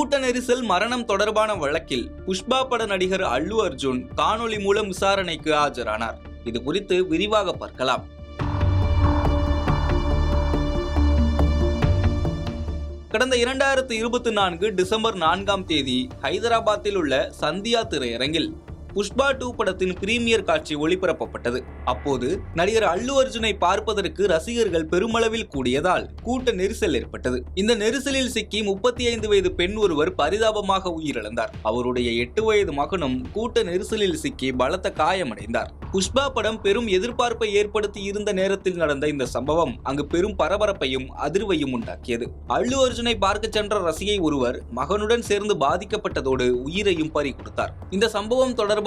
கூட்ட நெரிசல் மரணம் தொடர்பான வழக்கில் புஷ்பா பட நடிகர் அல்லு அர்ஜுன் காணொலி மூலம் விசாரணைக்கு ஆஜரானார். இது குறித்து விரிவாக பார்க்கலாம். கடந்த 2024 டிசம்பர் 4ஆம் தேதி ஹைதராபாத்தில் உள்ள சந்தியா திரையரங்கில் புஷ்பா 2 படத்தின் பிரீமியர் காட்சி ஒளிபரப்பப்பட்டது. அப்போது நடிகர் அல்லு அர்ஜுனை பார்ப்பதற்கு ரசிகர்கள் பெருமளவில் கூடியதால் கூட்ட நெரிசல் ஏற்பட்டது. இந்த நெரிசலில் சிக்கி 35 வயது பெண் ஒருவர் பரிதாபமாக உயிரிழந்தார். அவருடைய 8 வயது மகனும் கூட்ட நெரிசலில் சிக்கி பலத்த காயமடைந்தார். புஷ்பா படம் பெரும் எதிர்பார்ப்பை ஏற்படுத்தி இருந்த நேரத்தில் நடந்த இந்த சம்பவம் அங்கு பெரும் பரபரப்பையும் அதிர்வையும் உண்டாக்கியது. அல்லு அர்ஜுனை பார்க்க சென்ற ரசிகை ஒருவர் மகனுடன் சேர்ந்து பாதிக்கப்பட்டதோடு உயிரையும் பறி கொடுத்தார். இந்த சம்பவம் தொடர்பாக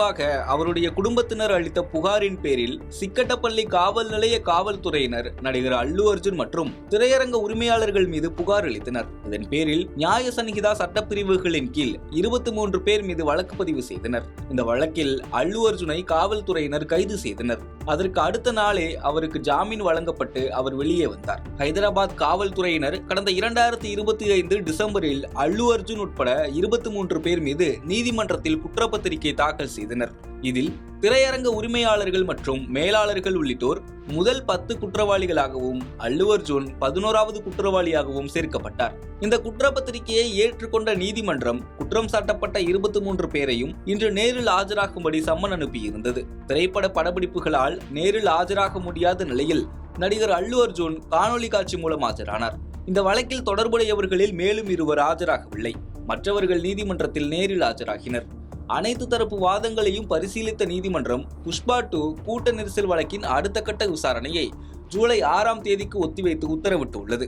அவருடைய குடும்பத்தினர் அளித்த புகாரின் பேரில் சிக்கட்டப்பள்ளி காவல் நிலைய காவல்துறையினர் நடிகர் அல்லு அர்ஜுன் மற்றும் திரையரங்க உரிமையாளர்கள் மீது புகார் அளித்தனர். இதன் பேரில் நியாய சன்ஹிதா சட்டப்பிரிவுகளின் கீழ் 23 பேர் மீது வழக்கு பதிவு செய்தனர். இந்த வழக்கில் அல்லு அர்ஜுனை காவல்துறையினர் கைது செய்தனர். அதற்கு அடுத்த நாளே அவருக்கு ஜாமீன் வழங்கப்பட்டு அவர் வெளியே வந்தார். ஹைதராபாத் காவல்துறையினர் கடந்த 2025 டிசம்பரில் அல்லு அர்ஜுன் உட்பட 23 பேர் மீது நீதிமன்றத்தில் குற்றப்பத்திரிகை தாக்கல் செய்தனர். இதில் திரையரங்க உரிமையாளர்கள் மற்றும் மேலாளர்கள் உள்ளிட்டோர் முதல் 10 குற்றவாளிகளாகவும் அல்லு அர்ஜுன் 11வது குற்றவாளியாகவும் சேர்க்கப்பட்டார். இந்த குற்றப்பத்திரிகையை ஏற்றுக்கொண்ட நீதிமன்றம் குற்றம் சாட்டப்பட்ட 23 பேரையும் இன்று நேரில் ஆஜராகும்படி சம்மன் அனுப்பியிருந்தது. திரைப்பட படப்பிடிப்புகளால் நேரில் ஆஜராக முடியாத நிலையில் நடிகர் அல்லு அர்ஜுன் காணொலி காட்சி மூலம் ஆஜரானார். இந்த வழக்கில் தொடர்புடையவர்களில் மேலும் 2 ஆஜராகவில்லை. மற்றவர்கள் நீதிமன்றத்தில் நேரில் ஆஜராகினர். அனைத்து தரப்பு வாதங்களையும் பரிசீலித்த நீதிமன்றம் புஷ்பா 2 கூட்ட நெரிசல் வழக்கின் அடுத்த கட்ட விசாரணையை ஜூலை 6ஆம் தேதிக்கு ஒத்திவைத்து உத்தரவிட்டுள்ளது.